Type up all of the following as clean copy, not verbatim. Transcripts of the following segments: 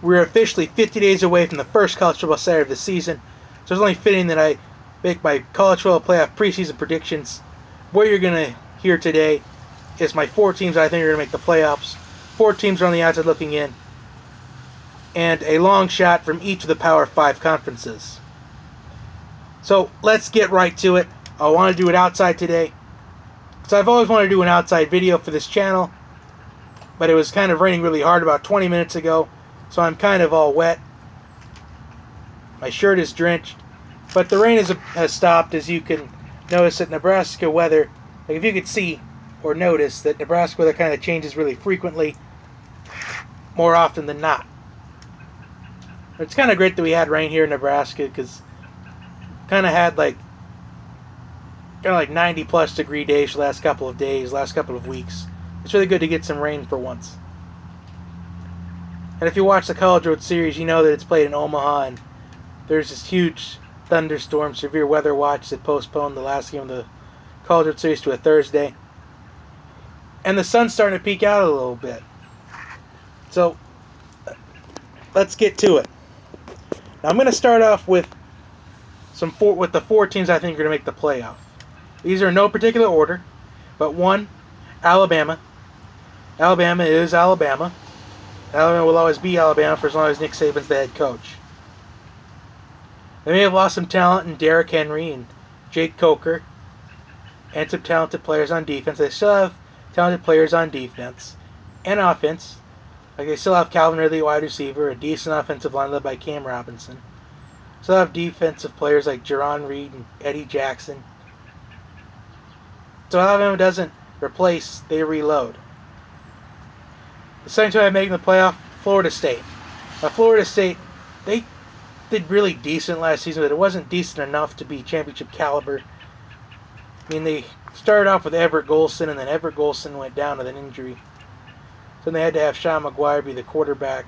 We're officially 50 days away from the first college football Saturday of the season, so it's only fitting that I make my college football playoff preseason predictions. What you're going to hear today is my 4 teams I think are going to make the playoffs. 4 teams are on the outside looking in, and a long shot from each of the Power 5 conferences. So let's get right to it. I want to do it outside today. So I've always wanted to do an outside video for this channel, but it was kind of raining really hard about 20 minutes ago, so I'm kind of all wet. My shirt is drenched, but the rain has stopped, as you can notice that Nebraska weather, like if you could see or notice that Nebraska weather kind of changes really frequently, more often than not. It's kind of great that we had rain here in Nebraska, because kind of had like 90 plus degree days the last couple of days, last couple of weeks. It's really good to get some rain for once. And if you watch the College Road Series, you know that it's played in Omaha, and there's this huge thunderstorm, severe weather watch that postponed the last game of the College Road Series to a Thursday. And the sun's starting to peek out a little bit. So, let's get to it. Now, I'm going to start off with the 4 teams I think are going to make the playoff. These are in no particular order, but 1, Alabama. Alabama is Alabama. Alabama will always be Alabama for as long as Nick Saban's the head coach. They may have lost some talent in Derrick Henry and Jake Coker, and some talented players on defense. They still have talented players on defense and offense. Like they still have Calvin Ridley, wide receiver, a decent offensive line led by Cam Robinson. Still have defensive players like Jerron Reed and Eddie Jackson. So Alabama doesn't replace, they reload. The second time making the playoff, Florida State. Now Florida State, they did really decent last season, but it wasn't decent enough to be championship caliber. I mean, they started off with Everett Golson, and then Everett Golson went down with an injury. So they had to have Sean McGuire be the quarterback.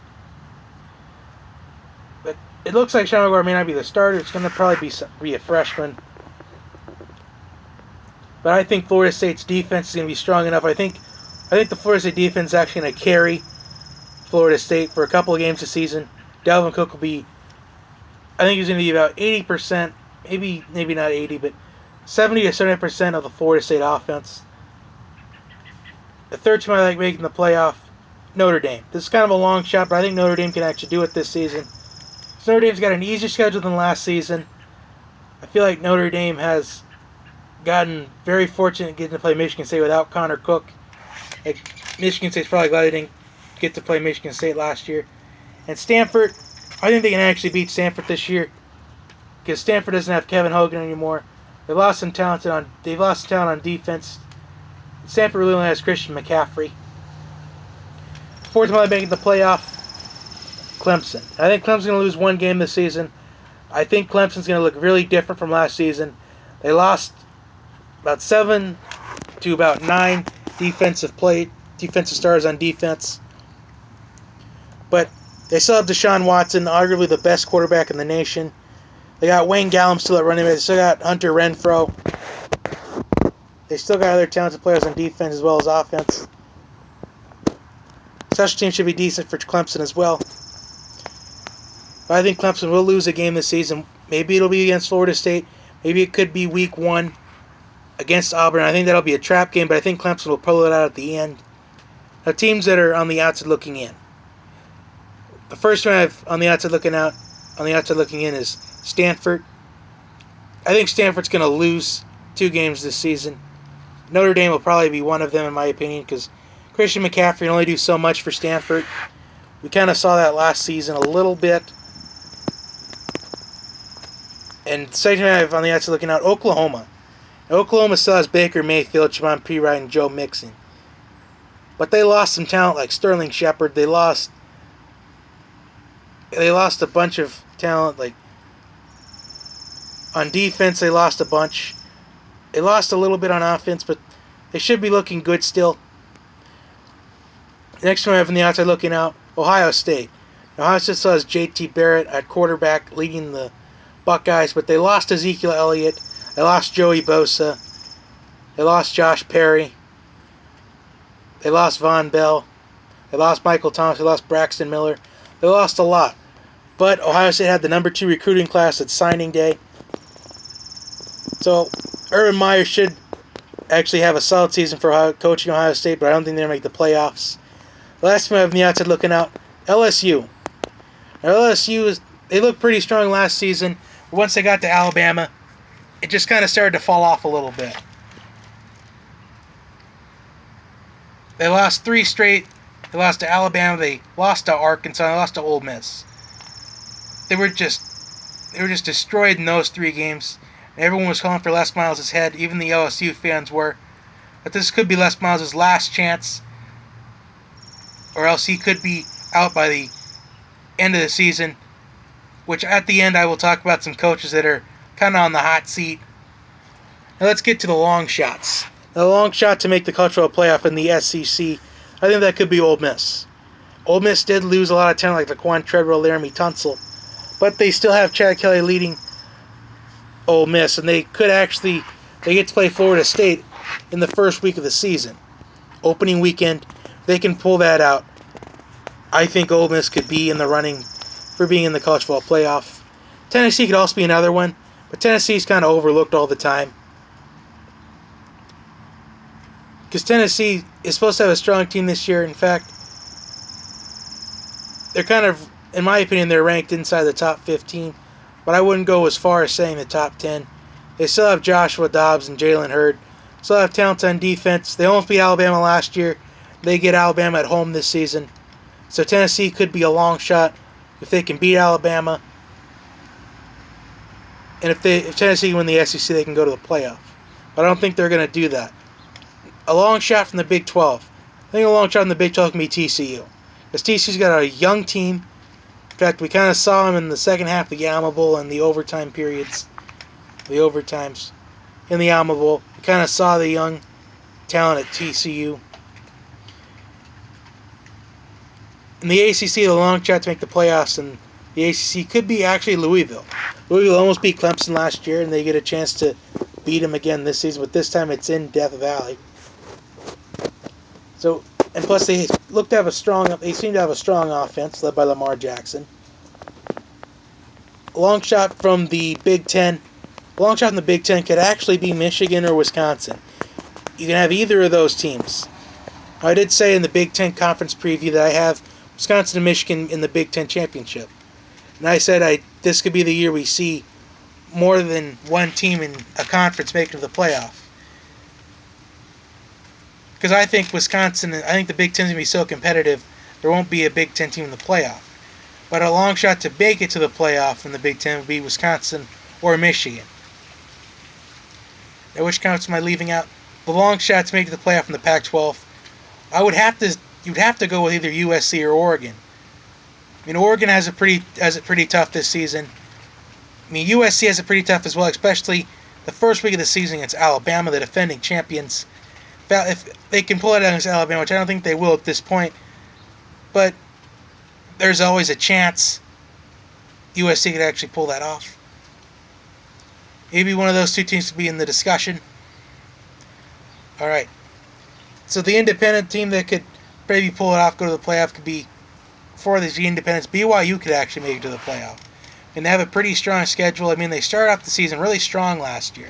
But it looks like Sean McGuire may not be the starter. It's going to probably be a freshman. But I think Florida State's defense is going to be strong enough. I think the Florida State defense is actually going to carry Florida State for a couple of games this season. Dalvin Cook will be, I think he's going to be about 80%, maybe not 80, but 70 to 70% of the Florida State offense. The third team I like making the playoff, Notre Dame. This is kind of a long shot, but I think Notre Dame can actually do it this season. So Notre Dame's got an easier schedule than last season. I feel like Notre Dame has gotten very fortunate getting to play Michigan State without Connor Cook. Like, Michigan State's probably glad they didn't get to play Michigan State last year. And Stanford, I think they can actually beat Stanford this year, because Stanford doesn't have Kevin Hogan anymore. They've lost some talent on defense. Stanford really only has Christian McCaffrey. Fourth time making the playoff, Clemson. I think Clemson's going to lose one game this season. I think Clemson's going to look really different from last season. They lost about 7 to about 9 defensive stars on defense. But they still have Deshaun Watson, arguably the best quarterback in the nation. They got Wayne Gallum still at running back. They still got Hunter Renfrow. They still got other talented players on defense as well as offense. Special team should be decent for Clemson as well. But I think Clemson will lose a game this season. Maybe it'll be against Florida State. Maybe it could be week 1 against Auburn. I think that'll be a trap game, but I think Clemson will pull it out at the end. Now, teams that are on the outside looking in. The first one I've on the outside looking in is Stanford. I think Stanford's going to lose 2 games this season. Notre Dame will probably be one of them, in my opinion, because Christian McCaffrey can only do so much for Stanford. We kind of saw that last season a little bit. And second I have on the outside looking out, Oklahoma. Now, Oklahoma still has Baker Mayfield, Javon P. and Joe Mixon. But they lost some talent like Sterling Shepard. They lost a bunch of talent. Like on defense, they lost a bunch. They lost a little bit on offense, but they should be looking good still. The next one I have on the outside looking out, Ohio State. Now, Ohio State still has J.T. Barrett at quarterback leading the Buckeyes, but they lost Ezekiel Elliott. They lost Joey Bosa. They lost Josh Perry. They lost Von Bell. They lost Michael Thomas. They lost Braxton Miller. They lost a lot. But Ohio State had the number 2 recruiting class at signing day. So Urban Meyer should actually have a solid season for coaching Ohio State, but I don't think they're going to make the playoffs. The last team I have on the outside looking out, LSU. Now, they looked pretty strong last season. But once they got to Alabama, it just kind of started to fall off a little bit. They lost 3 straight. They lost to Alabama. They lost to Arkansas. They lost to Ole Miss. They were just destroyed in those 3 games. And everyone was calling for Les Miles' head. Even the LSU fans were. But this could be Les Miles' last chance, or else he could be out by the end of the season. Which at the end I will talk about some coaches that are kind of on the hot seat. Now let's get to the long shots. Now, the long shot to make the cultural playoff in the SEC, I think that could be Ole Miss. Ole Miss did lose a lot of talent like Laquan Treadwell, Laramie Tunsil, but they still have Chad Kelly leading Ole Miss, and they get to play Florida State in the first week of the season. Opening weekend, they can pull that out. I think Ole Miss could be in the running for being in the college football playoff. Tennessee could also be another one, but Tennessee's kind of overlooked all the time. Because Tennessee is supposed to have a strong team this year. In fact, they're kind of, in my opinion, they're ranked inside the top 15, but I wouldn't go as far as saying the top 10. They still have Joshua Dobbs and Jalen Hurd. Still have talent on defense. They almost beat Alabama last year. They get Alabama at home this season. So Tennessee could be a long shot if they can beat Alabama. And if Tennessee win the SEC, they can go to the playoff. But I don't think they're going to do that. A long shot from the Big 12. I think a long shot from the Big 12 can be TCU. Because TCU's got a young team. In fact, we kind of saw them in the second half of the Alamo Bowl and the overtime periods. The overtimes in the Alamo Bowl. We kind of saw the young talent at TCU. In the ACC, the long shot to make the playoffs in the ACC could be actually Louisville. Louisville almost beat Clemson last year, and they get a chance to beat them again this season, but this time it's in Death Valley. So, and plus they seem to have a strong offense led by Lamar Jackson. A long shot from the Big Ten. A long shot from the Big Ten could actually be Michigan or Wisconsin. You can have either of those teams. I did say in the Big Ten conference preview that I have Wisconsin and Michigan in the Big Ten championship. And I said this could be the year we see more than one team in a conference make it to the playoff. Because I think the Big Ten is going to be so competitive, there won't be a Big Ten team in the playoff. But a long shot to make it to the playoff in the Big Ten would be Wisconsin or Michigan. Now, which conference am I leaving out? The long shot to make it to the playoff in the Pac-12. You'd have to go with either USC or Oregon. I mean, Oregon has it pretty tough this season. I mean, USC has it pretty tough as well, especially the first week of the season against Alabama, the defending champions. If they can pull it out against Alabama, which I don't think they will at this point, but there's always a chance USC could actually pull that off. Maybe one of those two teams could be in the discussion. All right. So the independent team that could maybe pull it off, go to the playoff, could be, for the independents, BYU could actually make it to the playoff. And they have a pretty strong schedule. I mean, they started off the season really strong last year.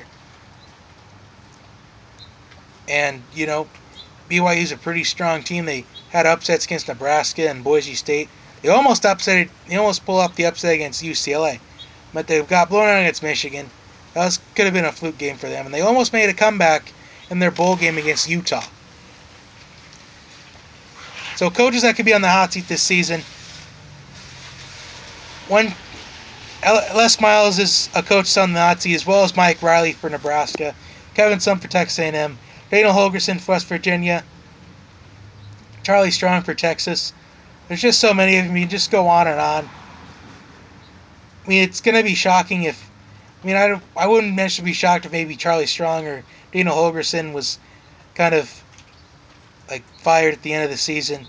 And, BYU's a pretty strong team. They had upsets against Nebraska and Boise State. They almost pulled up the upset against UCLA. But they got blown out against Michigan. That could have been a fluke game for them. And they almost made a comeback in their bowl game against Utah. So coaches that could be on the hot seat this season. Les Miles is a coach on the hot seat, as well as Mike Riley for Nebraska, Kevin Sump for Texas A&M, Daniel Holgorsen for West Virginia, Charlie Strong for Texas. There's just so many of them. You can just go on and on. I mean, it's going to be shocking if... I wouldn't necessarily be shocked if maybe Charlie Strong or Daniel Holgorsen was kind of fired at the end of the season.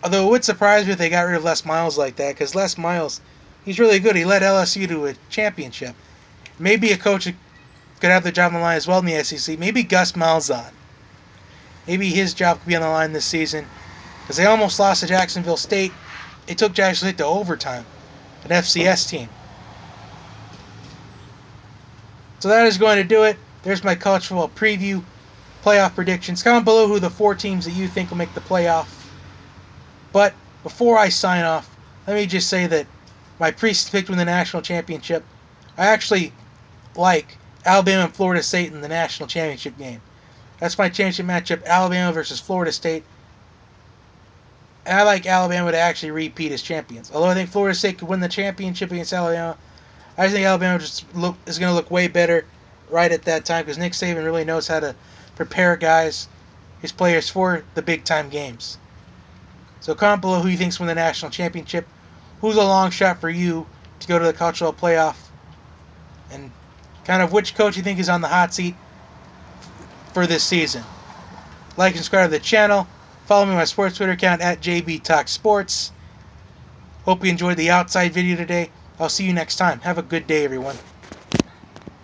Although it would surprise me if they got rid of Les Miles like that, because Les Miles, he's really good. He led LSU to a championship. Maybe a coach could have the job on the line as well in the SEC. Maybe Gus Malzahn. Maybe his job could be on the line this season. because they almost lost to Jacksonville State. It took Jacksonville State to overtime, an FCS team. So that is going to do it. There's my college football preview, playoff predictions. Comment below who the 4 teams that you think will make the playoff. But before I sign off, let me just say that my preseason pick to win the national championship, I actually like Alabama and Florida State in the national championship game. That's my championship matchup, Alabama versus Florida State. And I like Alabama to actually repeat as champions. Although I think Florida State could win the championship against Alabama, I think Alabama is going to look way better right at that time because Nick Saban really knows how to prepare his players for the big time games. So comment below who you think's win the national championship, who's a long shot for you to go to the college football playoff, and kind of which coach you think is on the hot seat for this season. Like and subscribe to the channel. Follow me on my sports Twitter account at JBTalkSports. Hope you enjoyed the outside video today. I'll see you next time. Have a good day, everyone.